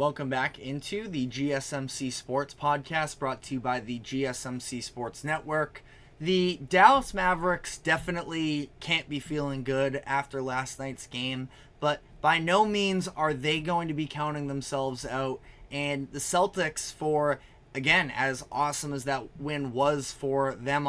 Welcome back into the GSMC Sports Podcast, brought to you by the GSMC Sports Network. The Dallas Mavericks definitely can't be feeling good after last night's game, but by no means are they going to be counting themselves out. And the Celtics, for, again, as awesome as that win was for them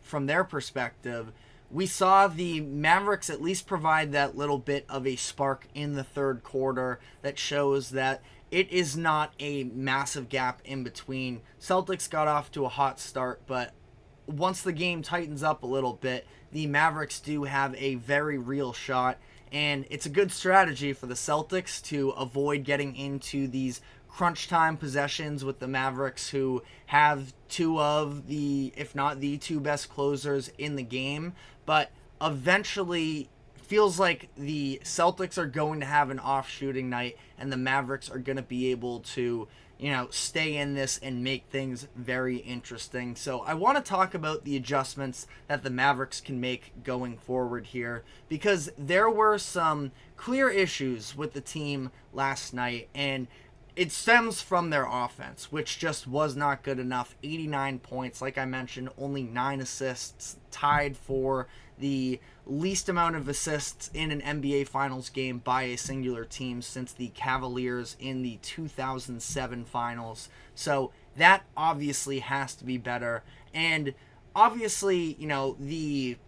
from their perspective, we saw the Mavericks at least provide that little bit of a spark in the third quarter that shows that it is not a massive gap in between. Celtics got off to a hot start, but once the game tightens up a little bit, the Mavericks do have a very real shot, and it's a good strategy for the Celtics to avoid getting into these crunch time possessions with the Mavericks, who have two of the, if not the two best closers in the game. But eventually feels like the Celtics are going to have an off shooting night, and the Mavericks are going to be able to, stay in this and make things very interesting. So I want to talk about the adjustments that the Mavericks can make going forward here, because there were some clear issues with the team last night, and it stems from their offense, which just was not good enough. 89 points, like I mentioned, only 9 assists, tied for the least amount of assists in an NBA Finals game by a singular team since the Cavaliers in the 2007 Finals. So that obviously has to be better. And obviously, the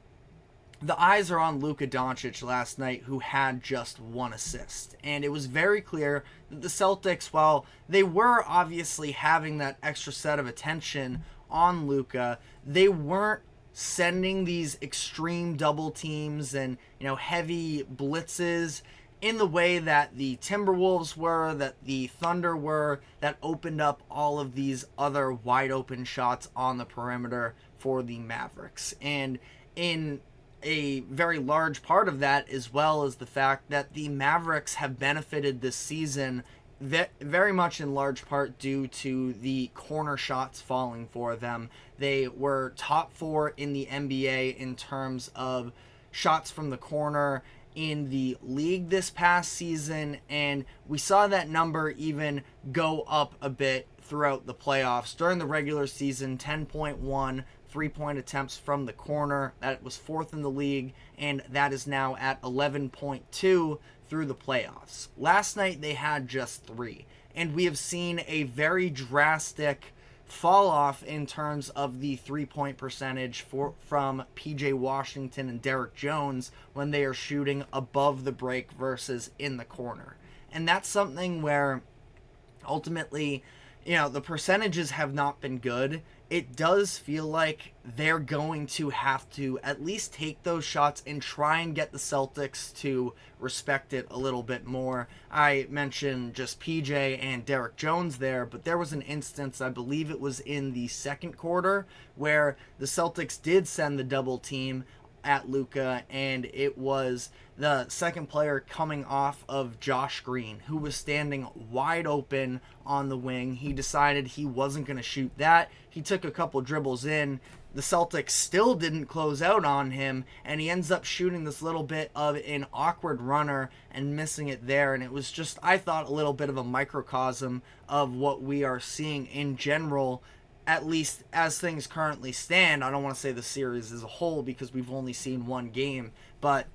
eyes are on Luka Doncic last night, who had just 1 assist. And it was very clear that the Celtics, while they were obviously having that extra set of attention on Luka, they weren't sending these extreme double teams and, heavy blitzes in the way that the Timberwolves were, that the Thunder were, that opened up all of these other wide open shots on the perimeter for the Mavericks. And in a very large part of that, as well as the fact that the Mavericks have benefited this season very much in large part due to the corner shots falling for them. They were top 4 in the NBA in terms of shots from the corner in the league this past season, and we saw that number even go up a bit throughout the playoffs. During the regular season, 10.1 3-point attempts from the corner. That was 4th in the league, and that is now at 11.2 through the playoffs. Last night they had just 3, and we have seen a very drastic fall off in terms of the 3-point percentage from PJ Washington and Derek Jones when they are shooting above the break versus in the corner. And that's something where ultimately, the percentages have not been good. It does feel like they're going to have to at least take those shots and try and get the Celtics to respect it a little bit more. I mentioned just PJ and Derek Jones there, but there was an instance, I believe it was in the second quarter, where the Celtics did send the double team at Luka, and it was the second player coming off of Josh Green, who was standing wide open on the wing. He decided he wasn't going to shoot that. He took a couple dribbles in. The Celtics still didn't close out on him, and he ends up shooting this little bit of an awkward runner and missing it there. And it was just, I thought, a little bit of a microcosm of what we are seeing in general, at least as things currently stand. I don't want to say the series as a whole because we've only seen one game, but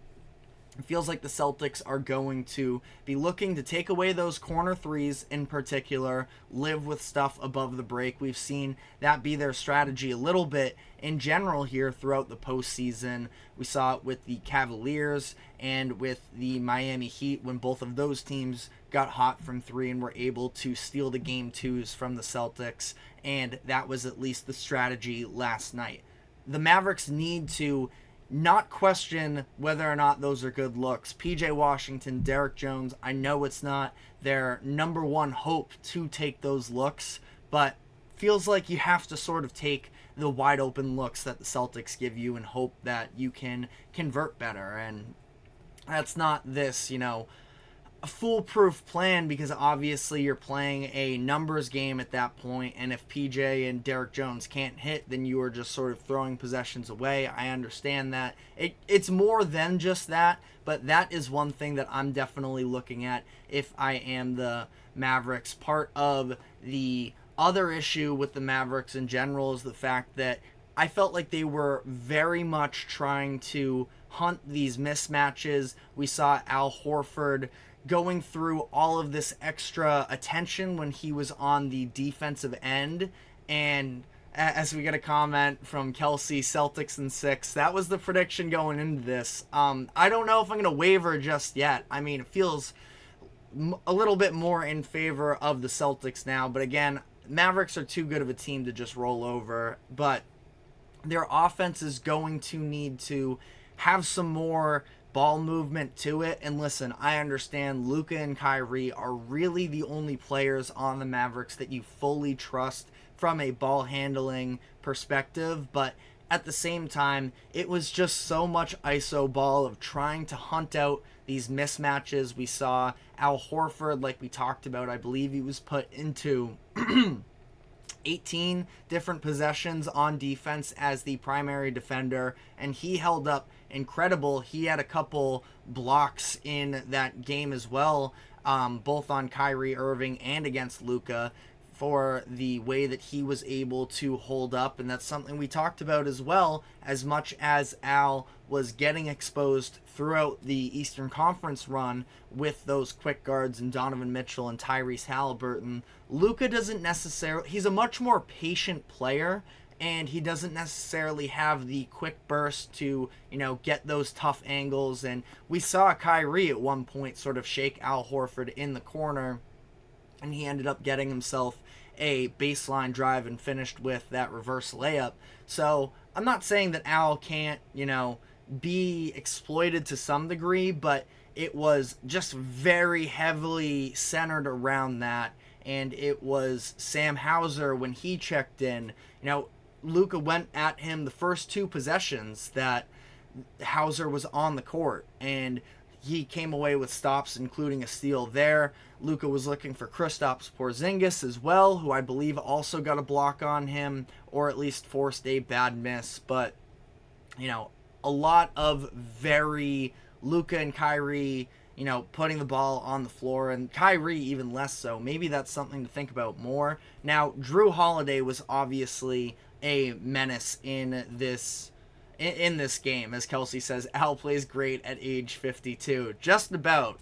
it feels like the Celtics are going to be looking to take away those corner threes in particular, live with stuff above the break. We've seen that be their strategy a little bit in general here throughout the postseason. We saw it with the Cavaliers and with the Miami Heat when both of those teams got hot from 3 and were able to steal the game 2s from the Celtics, and that was at least the strategy last night. The Mavericks need to not question whether or not those are good looks. PJ Washington, Derek Jones, I know it's not their number one hope to take those looks, but feels like you have to sort of take the wide open looks that the Celtics give you and hope that you can convert better. And that's not this, a foolproof plan, because obviously you're playing a numbers game at that point, and if PJ and Derek Jones can't hit, then you are just sort of throwing possessions away. I understand that. It's more than just that, but that is one thing that I'm definitely looking at if I am the Mavericks. Part of the other issue with the Mavericks in general is the fact that I felt like they were very much trying to hunt these mismatches. We saw Al Horford going through all of this extra attention when he was on the defensive end. And as we get a comment from Kelsey, Celtics in 6, that was the prediction going into this. I don't know if I'm going to waver just yet. I mean, it feels a little bit more in favor of the Celtics now. But again, Mavericks are too good of a team to just roll over. But their offense is going to need to have some more ball movement to it. And listen, I understand Luka and Kyrie are really the only players on the Mavericks that you fully trust from a ball handling perspective, but at the same time, it was just so much iso ball of trying to hunt out these mismatches. We saw Al Horford, like we talked about, I believe he was put into 18 different possessions on defense as the primary defender, and he held up incredible. He had a couple blocks in that game as well, both on Kyrie Irving and against Luka, for the way that he was able to hold up. And that's something we talked about as well. As much as Al was getting exposed throughout the Eastern Conference run with those quick guards and Donovan Mitchell and Tyrese Halliburton, Luka doesn't necessarily, he's a much more patient player, and he doesn't necessarily have the quick burst to, get those tough angles. And we saw Kyrie at one point sort of shake Al Horford in the corner, and he ended up getting himself a baseline drive and finished with that reverse layup. So I'm not saying that Al can't, be exploited to some degree, but it was just very heavily centered around that. And it was Sam Hauser when he checked in. Luka went at him the first two possessions that Hauser was on the court, and he came away with stops, including a steal there. Luka was looking for Kristaps Porzingis as well, who I believe also got a block on him, or at least forced a bad miss. But, a lot of very Luka and Kyrie, putting the ball on the floor, and Kyrie even less so. Maybe that's something to think about more. Now, Drew Holiday was obviously a menace in this game. As Kelsey says, Al plays great at age 52. Just about.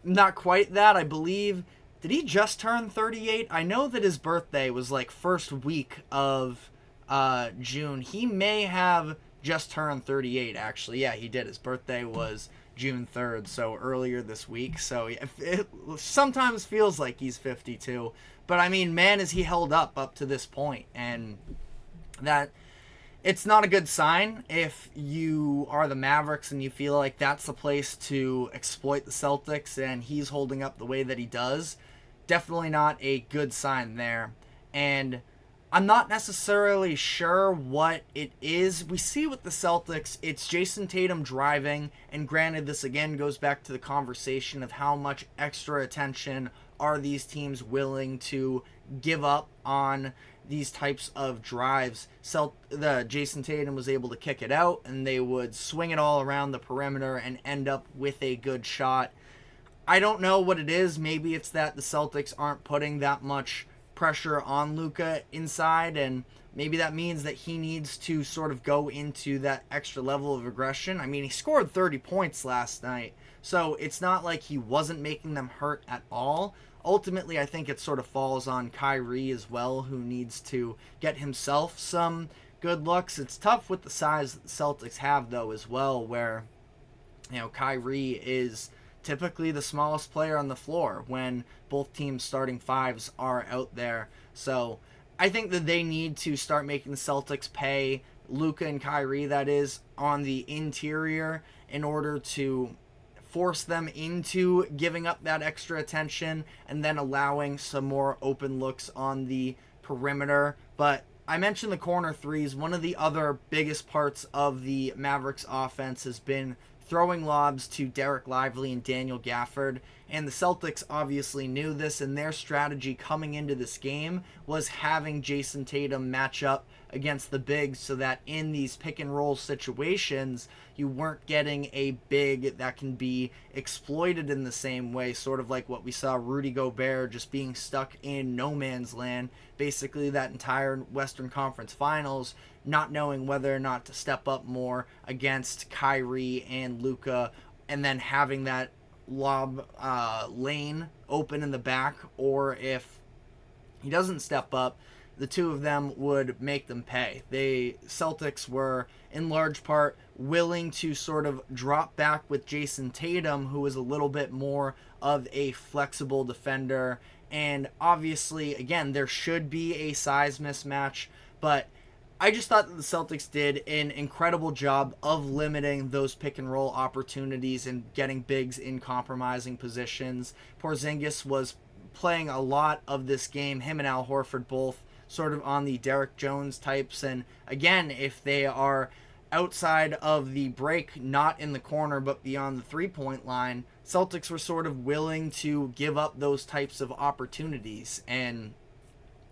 Not quite that, I believe. Did he just turn 38? I know that his birthday was like first week of June. He may have just turned 38, actually. Yeah, he did. His birthday was June 3rd, so earlier this week. So it sometimes feels like he's 52. But I mean, man, is he held up to this point. And that, it's not a good sign if you are the Mavericks and you feel like that's the place to exploit the Celtics and he's holding up the way that he does. Definitely not a good sign there. And I'm not necessarily sure what it is. We see with the Celtics, it's Jason Tatum driving, and granted, this again goes back to the conversation of how much extra attention are these teams willing to give up on these types of drives. The Jason Tatum was able to kick it out, and they would swing it all around the perimeter and end up with a good shot. I don't know what it is. Maybe it's that the Celtics aren't putting that much pressure on Luka inside, and maybe that means that he needs to sort of go into that extra level of aggression. I mean, he scored 30 points last night, so it's not like he wasn't making them hurt at all. Ultimately, I think it sort of falls on Kyrie as well, who needs to get himself some good looks. It's tough with the size that the Celtics have, though, as well, where, Kyrie is typically the smallest player on the floor when both teams' starting fives are out there. So I think that they need to start making the Celtics pay Luka and Kyrie, that is, on the interior in order to force them into giving up that extra attention and then allowing some more open looks on the perimeter. But I mentioned the corner threes. One of the other biggest parts of the Mavericks offense has been throwing lobs to Derek Lively and Daniel Gafford. And the Celtics obviously knew this, and their strategy coming into this game was having Jason Tatum match up against the bigs so that in these pick and roll situations, you weren't getting a big that can be exploited in the same way, sort of like what we saw Rudy Gobert just being stuck in no man's land, basically that entire Western Conference Finals, not knowing whether or not to step up more against Kyrie and Luka, and then having that lob lane open in the back, or if he doesn't step up, the two of them would make them pay. The Celtics were, in large part, willing to sort of drop back with Jason Tatum, who is a little bit more of a flexible defender. And obviously, again, there should be a size mismatch, but I just thought that the Celtics did an incredible job of limiting those pick and roll opportunities and getting bigs in compromising positions. Porzingis was playing a lot of this game, him and Al Horford both sort of on the Derek Jones types. And again, if they are outside of the break, not in the corner, but beyond the three-point line, Celtics were sort of willing to give up those types of opportunities. And,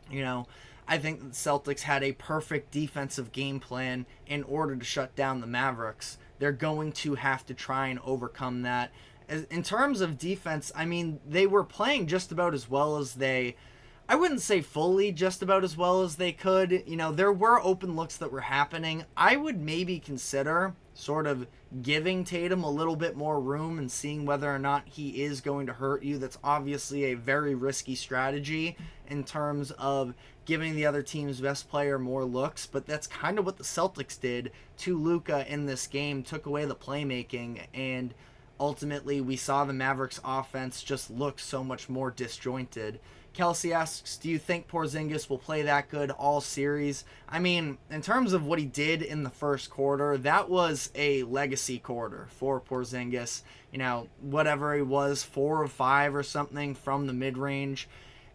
you know, I think the Celtics had a perfect defensive game plan in order to shut down the Mavericks. They're going to have to try and overcome that. In terms of defense, I mean, they were playing just about as well as I wouldn't say fully just about as well as they could. You know, there were open looks that were happening. I would maybe consider sort of giving Tatum a little bit more room and seeing whether or not he is going to hurt you. That's obviously a very risky strategy in terms of giving the other team's best player more looks, but that's kind of what the Celtics did to Luka in this game, took away the playmaking, and ultimately we saw the Mavericks offense just look so much more disjointed. Kelsey asks, do you think Porzingis will play that good all series? I mean, in terms of what he did in the first quarter, that was a legacy quarter for Porzingis. You know, whatever he was, 4 of 5 or something from the mid-range.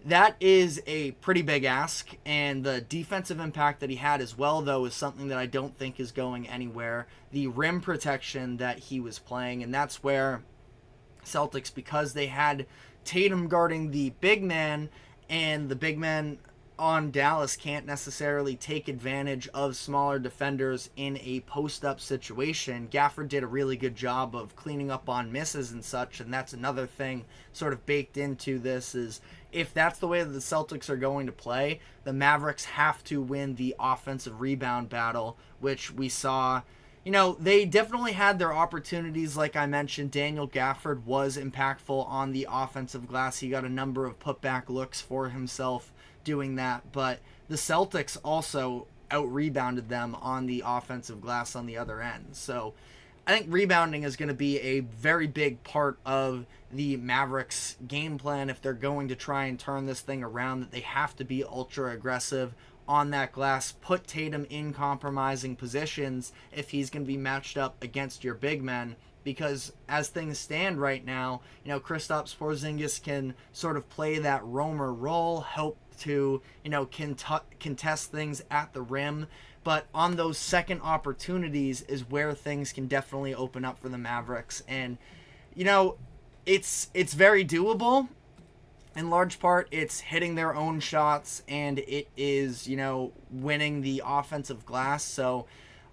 That is a pretty big ask, and the defensive impact that he had as well, though, is something that I don't think is going anywhere. The rim protection that he was playing, and that's where Celtics, because they had Tatum guarding the big man, and the big man on Dallas can't necessarily take advantage of smaller defenders in a post-up situation. Gafford did a really good job of cleaning up on misses and such, and that's another thing sort of baked into this is if that's the way that the Celtics are going to play, the Mavericks have to win the offensive rebound battle, which we saw. You know, they definitely had their opportunities. Like I mentioned, Daniel Gafford was impactful on the offensive glass. He got a number of putback looks for himself doing that, but the Celtics also out-rebounded them on the offensive glass on the other end. So I think rebounding is going to be a very big part of the Mavericks' game plan if they're going to try and turn this thing around, that they have to be ultra aggressive on that glass, put Tatum in compromising positions if he's going to be matched up against your big men, because as things stand right now, you know, Kristaps Porzingis can sort of play that roamer role, help to, you know, contest things at the rim, but on those second opportunities is where things can definitely open up for the Mavericks. And, you know, it's very doable. In large part, it's hitting their own shots, and it is, you know, winning the offensive glass. So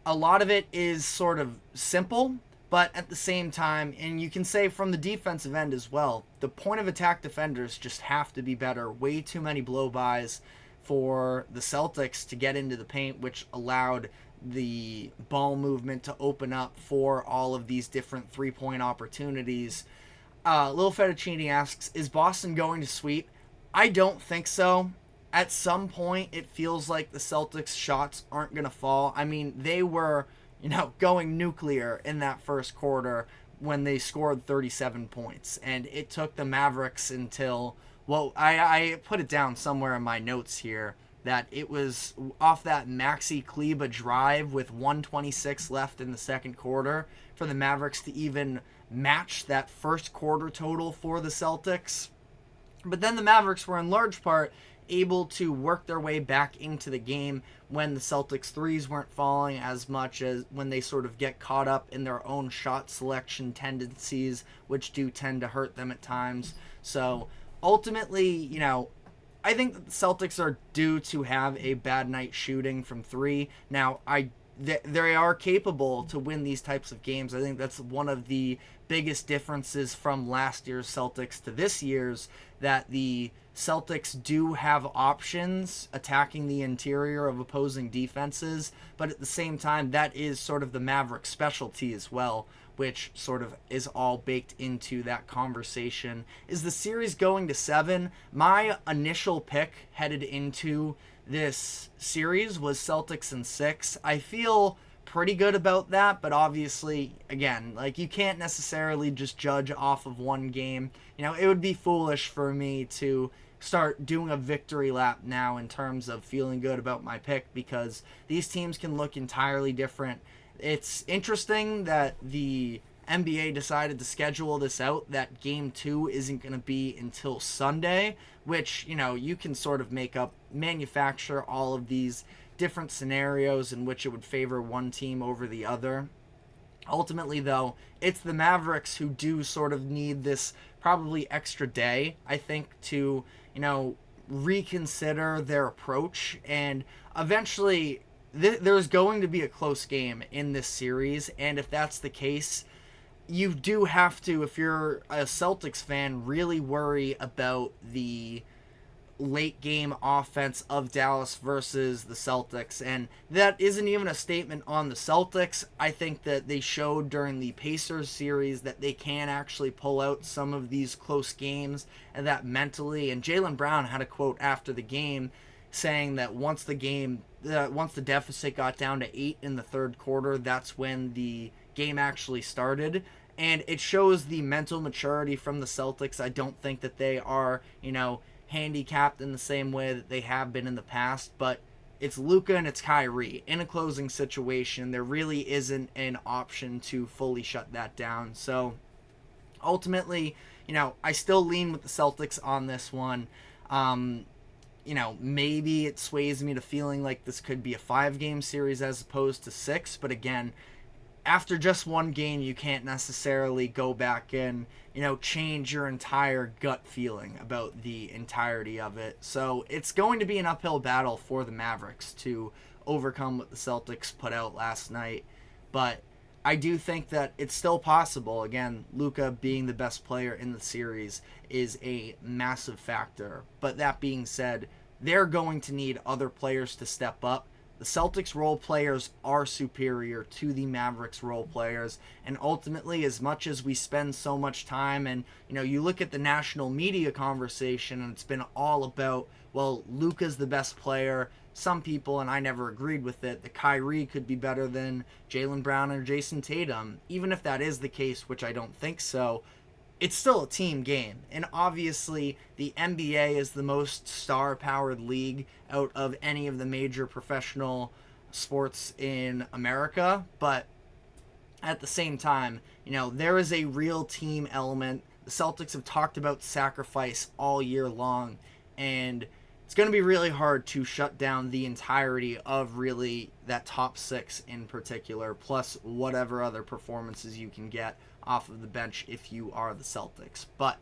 a lot of it is sort of simple, but at the same time, and you can say from the defensive end as well, the point of attack defenders just have to be better. Way too many blow-bys for the Celtics to get into the paint, which allowed the ball movement to open up for all of these different three-point opportunities. Lil Fettuccine asks, is Boston going to sweep? I don't think so. At some point, it feels like the Celtics' shots aren't going to fall. I mean, they were, you know, going nuclear in that first quarter when they scored 37 points. And it took the Mavericks until, well, I put it down somewhere in my notes here, that it was off that Maxi Kleber drive with 1:26 left in the second quarter for the Mavericks to even match that first quarter total for the Celtics. But then the Mavericks were in large part able to work their way back into the game when the Celtics threes weren't falling as much, as when they sort of get caught up in their own shot selection tendencies, which do tend to hurt them at times. So ultimately, you know, I think that the Celtics are due to have a bad night shooting from three. Now, they are capable to win these types of games. I think that's one of the biggest differences from last year's Celtics to this year's, that the Celtics do have options attacking the interior of opposing defenses, but at the same time, that is sort of the Mavericks' specialty as well, which sort of is all baked into that conversation. Is the series going to 7? My initial pick headed into this series was Celtics in 6. I feel pretty good about that, but obviously, again, like, you can't necessarily just judge off of one game. You know, it would be foolish for me to start doing a victory lap now in terms of feeling good about my pick, because these teams can look entirely different. It's interesting that the NBA decided to schedule this out, that game 2 isn't going to be until Sunday, which, you know, you can sort of manufacture all of these different scenarios in which it would favor one team over the other. Ultimately, though, it's the Mavericks who do sort of need this probably extra day, I think, to, you know, reconsider their approach. And eventually, there's going to be a close game in this series. And if that's the case, you do have to, if you're a Celtics fan, really worry about the late game offense of Dallas versus the Celtics. And that isn't even a statement on the Celtics. I think that they showed during the Pacers series that they can actually pull out some of these close games, and that mentally. And Jaylen Brown had a quote after the game saying that once the deficit got down to 8 in the third quarter, that's when the game actually started. And it shows the mental maturity from the Celtics. I don't think that they are, you know, handicapped in the same way that they have been in the past, but it's Luka and it's Kyrie. In a closing situation, there really isn't an option to fully shut that down. So ultimately, you know, I still lean with the Celtics on this one. You know, maybe it sways me to feeling like this could be a 5-game series as opposed to 6, but again, after just one game, you can't necessarily go back and, you know, change your entire gut feeling about the entirety of it. So it's going to be an uphill battle for the Mavericks to overcome what the Celtics put out last night. But I do think that it's still possible. Again, Luka being the best player in the series is a massive factor. But that being said, they're going to need other players to step up. The Celtics role players are superior to the Mavericks role players, and ultimately, as much as we spend so much time, and, you know, you look at the national media conversation and it's been all about, well, Luka's the best player. Some people, and I never agreed with it, that Kyrie could be better than Jaylen Brown or Jason Tatum. Even if that is the case, which I don't think so, it's still a team game. And obviously, the NBA is the most star-powered league out of any of the major professional sports in America. But at the same time, you know, there is a real team element. The Celtics have talked about sacrifice all year long, and it's going to be really hard to shut down the entirety of really that top 6 in particular, plus whatever other performances you can get off of the bench if you are the Celtics. But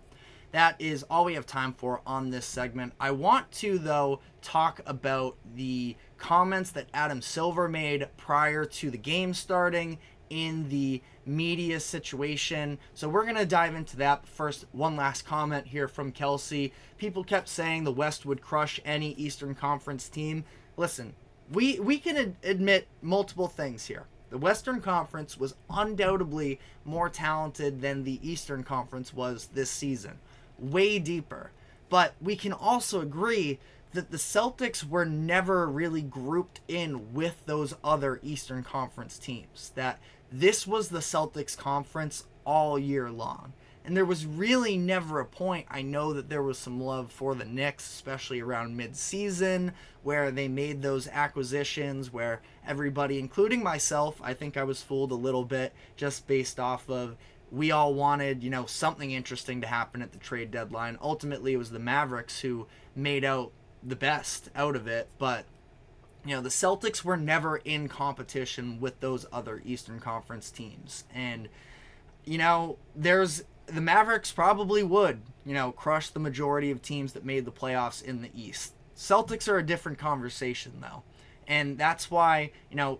that is all we have time for on this segment. I want to, though, talk about the comments that Adam Silver made prior to the game starting in the media situation. So we're going to dive into that. But first, one last comment here from Kelsey. People kept saying the West would crush any Eastern Conference team. Listen, we can admit multiple things here. The Western Conference was undoubtedly more talented than the Eastern Conference was this season. Way deeper. But we can also agree that the Celtics were never really grouped in with those other Eastern Conference teams. That this was the Celtics conference all year long. And there was really never a point. I know that there was some love for the Knicks, especially around mid-season, where they made those acquisitions where everybody, including myself, I think I was fooled a little bit just based off of we all wanted, you know, something interesting to happen at the trade deadline. Ultimately, it was the Mavericks who made out the best out of it, but the Celtics were never in competition with those other Eastern Conference teams. And, the Mavericks probably would, crush the majority of teams that made the playoffs in the East. Celtics are a different conversation, though. And that's why,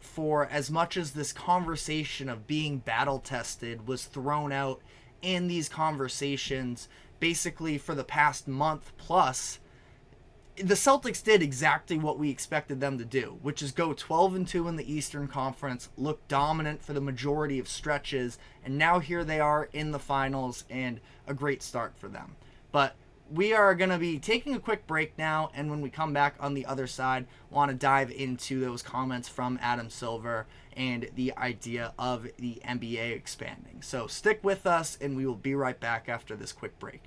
for as much as this conversation of being battle-tested was thrown out in these conversations basically for the past month plus, the Celtics did exactly what we expected them to do, which is go 12-2 in the Eastern Conference, look dominant for the majority of stretches, and now here they are in the finals, and a great start for them. But we are going to be taking a quick break now, and when we come back on the other side, want to dive into those comments from Adam Silver and the idea of the NBA expanding. So stick with us, and we will be right back after this quick break.